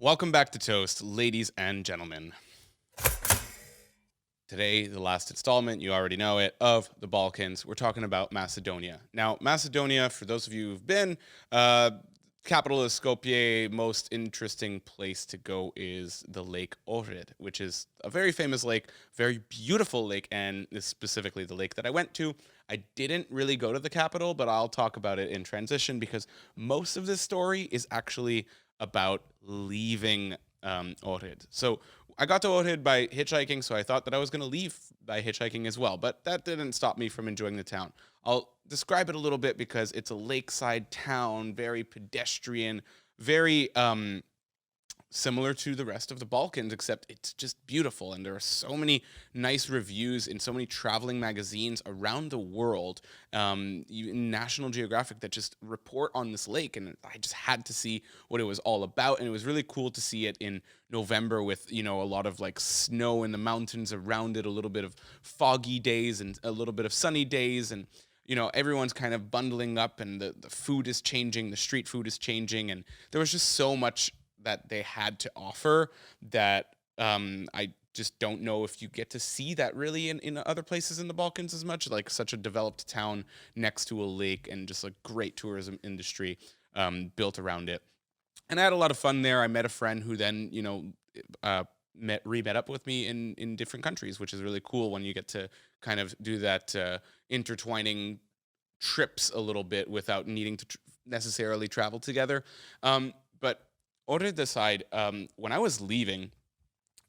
Welcome back to Toast, ladies and gentlemen. Today, the last installment, you already know it, of the Balkans. We're talking about Macedonia. Now, Macedonia, for those of you who've been, capital is Skopje. Most interesting place to go is the Lake Ohrid, which is a very famous lake, very beautiful lake, and is specifically the lake that I went to. I didn't really go to the capital, but I'll talk about it in transition because most of this story is actually about leaving Ohrid. So I got to Ohrid by hitchhiking, so I thought that I was going to leave by hitchhiking as well, but that didn't stop me from enjoying the town. I'll describe it a little bit because it's a lakeside town, very pedestrian, very similar to the rest of the Balkans, except it's just beautiful. And there are so many nice reviews in so many traveling magazines around the world, even National Geographic, that just report on this lake. And I just had to see what it was all about. And it was really cool to see it in November with, a lot of like snow in the mountains around it, a little bit of foggy days and a little bit of sunny days. And everyone's kind of bundling up and the food is changing, the street food is changing. And there was just so much that they had to offer that I just don't know if you get to see that really in other places in the Balkans as much, like such a developed town next to a lake and just a great tourism industry built around it. And I had a lot of fun there. I met a friend who then, met up with me in different countries, which is really cool when you get to kind of do that intertwining trips a little bit without needing to necessarily travel together. But Ohrid aside, when I was leaving,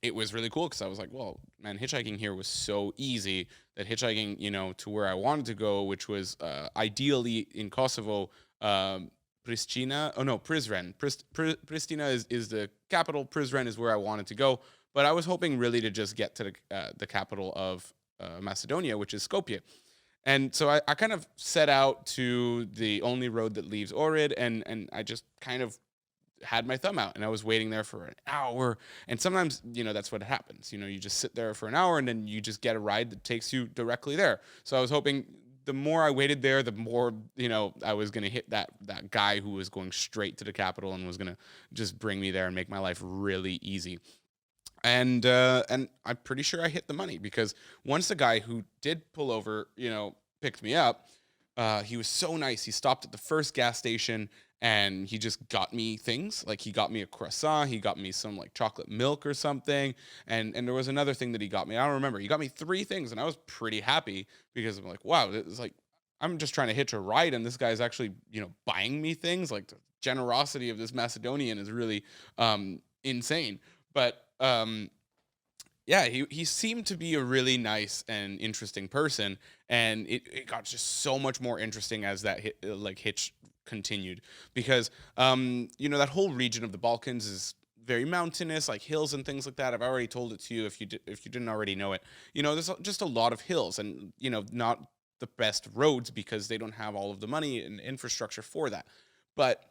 it was really cool because I was like, well, man, hitchhiking here was so easy that hitchhiking, to where I wanted to go, which was ideally in Kosovo, Pristina. Oh no, Prizren. Pristina is the capital. Prizren is where I wanted to go, but I was hoping really to just get to the capital of Macedonia, which is Skopje. And so I kind of set out to the only road that leaves Ohrid, and I just kind of had my thumb out and I was waiting there for an hour. And sometimes, that's what happens. You just sit there for an hour and then you just get a ride that takes you directly there. So I was hoping the more I waited there, the more, I was going to hit that guy who was going straight to the capital and was going to just bring me there and make my life really easy. And I'm pretty sure I hit the money because once the guy who did pull over, picked me up, he was so nice. He stopped at the first gas station and he just got me things. Like he got me a croissant, he got me some like chocolate milk or something, and there was another thing that he got me. I don't remember. He got me three things, and I was pretty happy because I'm like, wow, it's like I'm just trying to hitch a ride, and this guy's actually buying me things. Like the generosity of this Macedonian is really insane. But yeah, he seemed to be a really nice and interesting person, and it got just so much more interesting as that hitch continued because that whole region of the Balkans is very mountainous, like hills and things like that. I've already told it to you if you didn't already know it. There's just a lot of hills and not the best roads because they don't have all of the money and infrastructure for that. But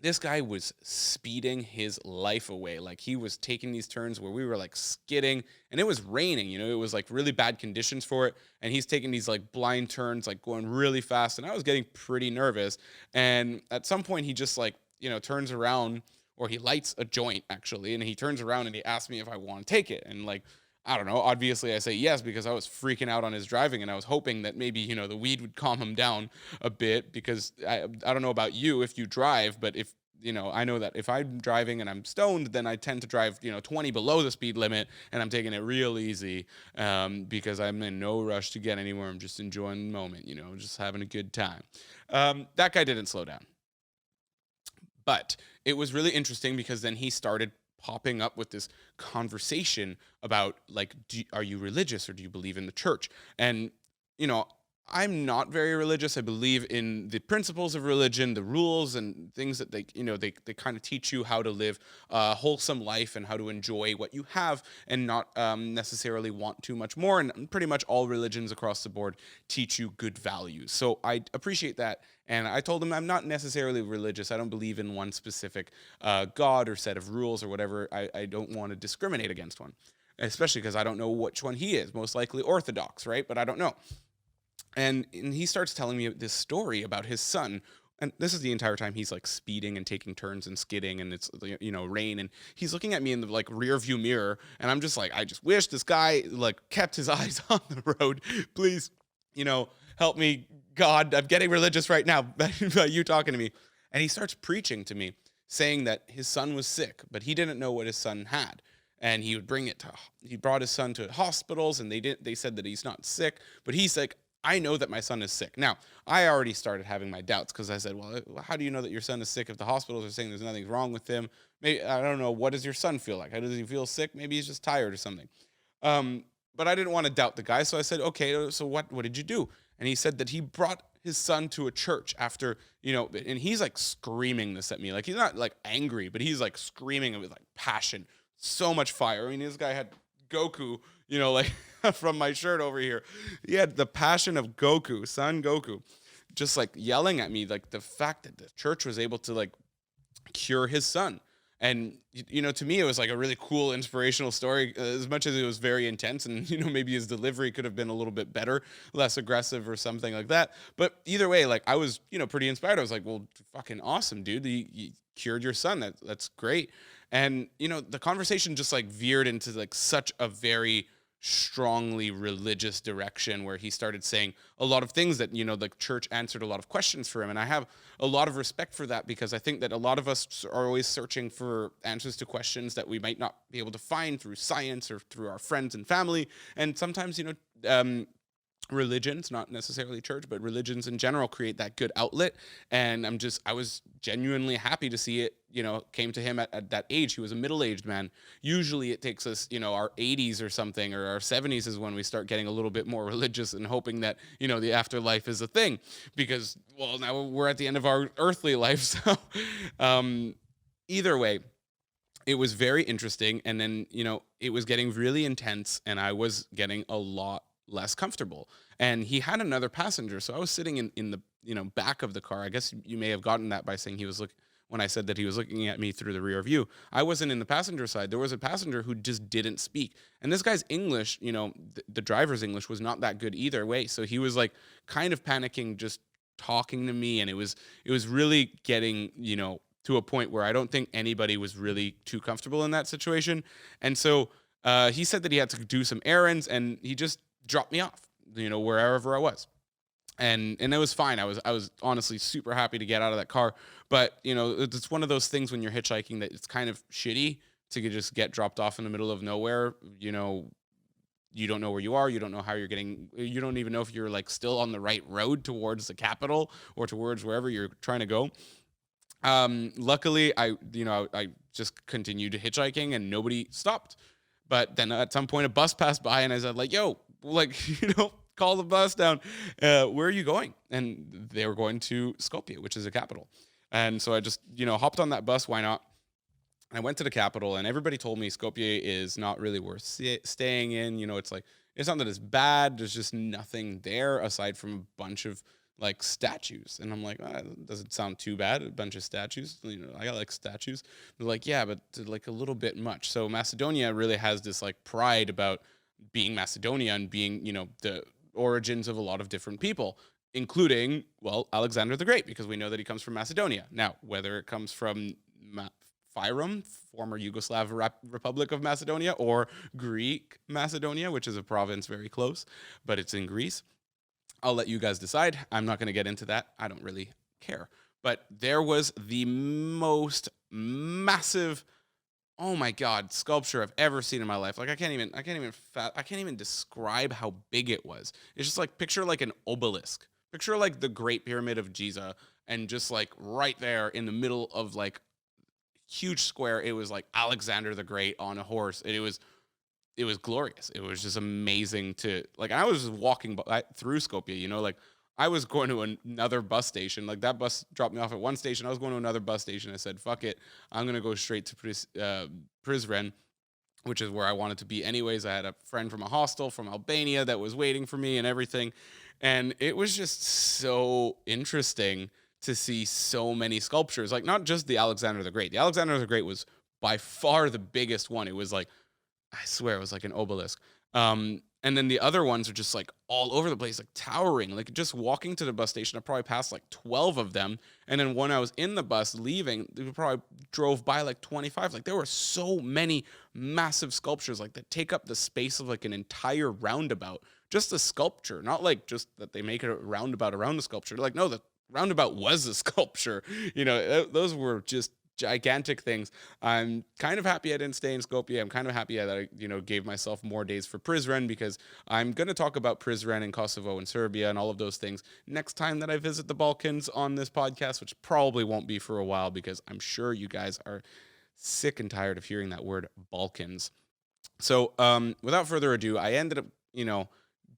this guy was speeding his life away. Like he was taking these turns where we were like skidding and it was raining, it was like really bad conditions for it. And he's taking these like blind turns, like going really fast. And I was getting pretty nervous. And at some point he just like, turns around, or he lights a joint actually. And he turns around and he asks me if I want to take it. And like, I don't know. Obviously, I say yes because I was freaking out on his driving, and I was hoping that maybe the weed would calm him down a bit. Because I don't know about you if you drive, but if I know that if I'm driving and I'm stoned, then I tend to drive 20 below the speed limit, and I'm taking it real easy because I'm in no rush to get anywhere. I'm just enjoying the moment, just having a good time. That guy didn't slow down, but it was really interesting because then he started popping up with this conversation about like, are you religious or do you believe in the church? And I'm not very religious. I believe in the principles of religion, the rules and things that they kind of teach you how to live a wholesome life and how to enjoy what you have and not necessarily want too much more. And pretty much all religions across the board teach you good values. So I appreciate that. And I told him I'm not necessarily religious. I don't believe in one specific God or set of rules or whatever. I don't want to discriminate against one, especially because I don't know which one he is. Most likely Orthodox, right? But I don't know. And he starts telling me this story about his son And this is the entire time he's like speeding and taking turns and skidding, and it's rain, and he's looking at me in the like rear view mirror, and I'm just like, I just wish this guy like kept his eyes on the road. Please, help me, God. I'm getting religious right now by you talking to me. And he starts preaching to me, saying that his son was sick, but he didn't know what his son had. And he brought his son to hospitals, and they said that he's not sick, but he's like, I know that my son is sick. Now, I already started having my doubts, because I said, well, how do you know that your son is sick if the hospitals are saying there's nothing wrong with him? Maybe, I don't know, what does your son feel like? How does he feel sick? Maybe he's just tired or something. But I didn't want to doubt the guy, so I said, okay, so what did you do? And he said that he brought his son to a church after, and he's like screaming this at me. Like, he's not like angry, but he's like screaming with like passion, so much fire. I mean, this guy had Goku, like from my shirt over here. He had the passion of Goku, Son Goku, just like yelling at me, like the fact that the church was able to like cure his son. And, to me, it was like a really cool, inspirational story, as much as it was very intense. And, maybe his delivery could have been a little bit better, less aggressive or something like that. But either way, like I was, pretty inspired. I was like, well, fucking awesome, dude. You cured your son. That's great. And, the conversation just like veered into like such a very strongly religious direction, where he started saying a lot of things that, the church answered a lot of questions for him. And I have a lot of respect for that, because I think that a lot of us are always searching for answers to questions that we might not be able to find through science or through our friends and family. And sometimes, religions, not necessarily church, but religions in general, create that good outlet. And I was genuinely happy to see it, came to him at that age. He was a middle-aged man. Usually it takes us, our 80s or something, or our 70s is when we start getting a little bit more religious and hoping that, the afterlife is a thing, because, well, now we're at the end of our earthly life. So, either way, it was very interesting. And then, it was getting really intense, and I was getting a lot less comfortable. And he had another passenger, so I was sitting in the back of the car. I guess you may have gotten that by saying when I said that he was looking at me through the rear view. I wasn't in the passenger side. There was a passenger who just didn't speak, and this guy's English, the driver's English was not that good either way. So he was like kind of panicking, just talking to me, and it was really getting to a point where I don't think anybody was really too comfortable in that situation. And so he said that he had to do some errands, and he just dropped me off, wherever I was. And it was fine. I was honestly super happy to get out of that car. But, it's one of those things when you're hitchhiking that it's kind of shitty to just get dropped off in the middle of nowhere. You don't know where you are. You don't know how you don't even know if you're like still on the right road towards the capital or towards wherever you're trying to go. Luckily I just continued hitchhiking and nobody stopped. But then at some point a bus passed by, and I said like, yo, like, call the bus down. Where are you going? And they were going to Skopje, which is a capital. And so I just, hopped on that bus. Why not? I went to the capital, and everybody told me Skopje is not really worth staying in. It's like, it's not that it's bad. There's just nothing there aside from a bunch of like statues. And I'm like, it doesn't sound too bad. A bunch of statues. I got like statues. They're like, yeah, but like a little bit much. So Macedonia really has this like pride about being Macedonia and being, the origins of a lot of different people, including, well, Alexander the Great, because we know that he comes from Macedonia. Now, whether it comes from Fyrom, former Yugoslav Republic of Macedonia, or Greek Macedonia, which is a province very close, but it's in Greece, I'll let you guys decide. I'm not going to get into that. I don't really care. But there was the most massive, oh my God, sculpture I've ever seen in my life. Like I can't even describe how big it was. It's just like, picture like an obelisk. Picture like the Great Pyramid of Giza, and just like right there in the middle of like huge square, it was like Alexander the Great on a horse. And it was glorious. It was just amazing to like. I was just walking through Skopje, like I was going to another bus station. Like that bus dropped me off at one station. I was going to another bus station. I said, fuck it. I'm going to go straight to Prizren, which is where I wanted to be anyways. I had a friend from a hostel from Albania that was waiting for me and everything. And it was just so interesting to see so many sculptures. Like not just the Alexander the Great. The Alexander the Great was by far the biggest one. It was like, I swear it was like an obelisk. And And then the other ones are just like all over the place, like towering. Like just walking to the bus station, I probably passed like 12 of them. And then when I was in the bus leaving, we probably drove by like 25. Like there were so many massive sculptures like that take up the space of like an entire roundabout. Just the sculpture, not like just that they make it a roundabout around the sculpture. Like, no, the roundabout was a sculpture. Those were just gigantic things. I'm kind of happy I didn't stay in Skopje. I'm kind of happy that I, gave myself more days for Prizren, because I'm going to talk about Prizren and Kosovo and Serbia and all of those things next time that I visit the Balkans on this podcast, which probably won't be for a while, because I'm sure you guys are sick and tired of hearing that word Balkans. So without further ado, I ended up,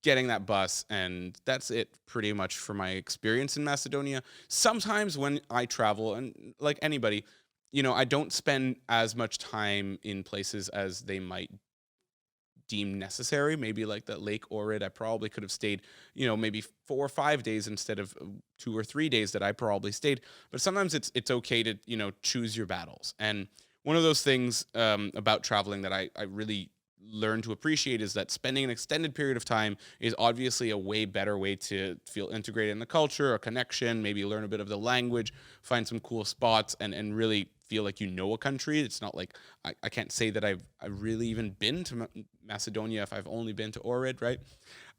getting that bus, and that's it pretty much for my experience in Macedonia. Sometimes when I travel, and like anybody, I don't spend as much time in places as they might deem necessary. Maybe like that Lake Ohrid, I probably could have stayed, maybe 4 or 5 days instead of 2 or 3 days that I probably stayed. But sometimes it's okay to, choose your battles. And one of those things about traveling that I really learn to appreciate is that spending an extended period of time is obviously a way better way to feel integrated in the culture, a connection, maybe learn a bit of the language, find some cool spots, and really feel like you know a country. It's not like I can't say that I've really even been to Macedonia if I've only been to Ohrid, right?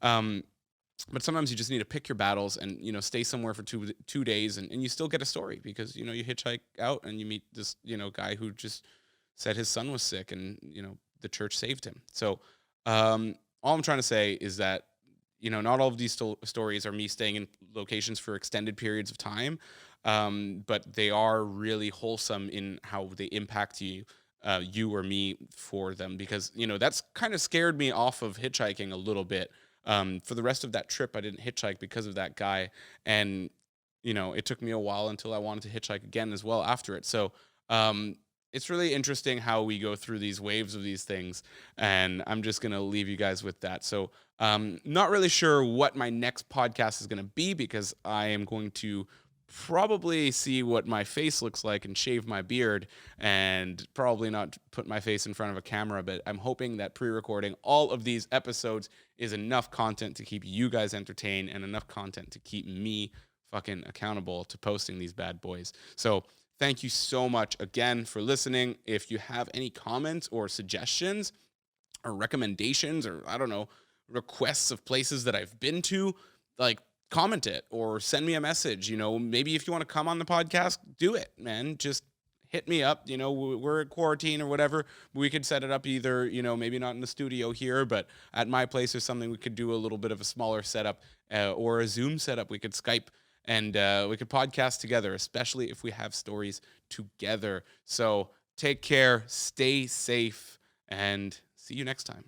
But sometimes you just need to pick your battles and, stay somewhere for 2 days, and you still get a story, because, you hitchhike out and you meet this, guy who just said his son was sick, and, the church saved him. So all I'm trying to say is that, not all of these stories are me staying in locations for extended periods of time, but they are really wholesome in how they impact you, you or me for them, because, that's kind of scared me off of hitchhiking a little bit. For the rest of that trip, I didn't hitchhike because of that guy. And, it took me a while until I wanted to hitchhike again as well after it. So, it's really interesting how we go through these waves of these things, and I'm just going to leave you guys with that. So, not really sure what my next podcast is going to be, because I am going to probably see what my face looks like and shave my beard, and probably not put my face in front of a camera. But I'm hoping that pre-recording all of these episodes is enough content to keep you guys entertained, and enough content to keep me fucking accountable to posting these bad boys. So, thank you so much again for listening. If you have any comments or suggestions or recommendations, or I don't know, requests of places that I've been to, like, comment it or send me a message. Maybe if you want to come on the podcast, do it, man. Just hit me up. We're at quarantine or whatever. We could set it up either, maybe not in the studio here, but at my place or something. We could do a little bit of a smaller setup, or a Zoom setup. We could Skype, and we could podcast together, especially if we have stories together. So take care, stay safe, and see you next time.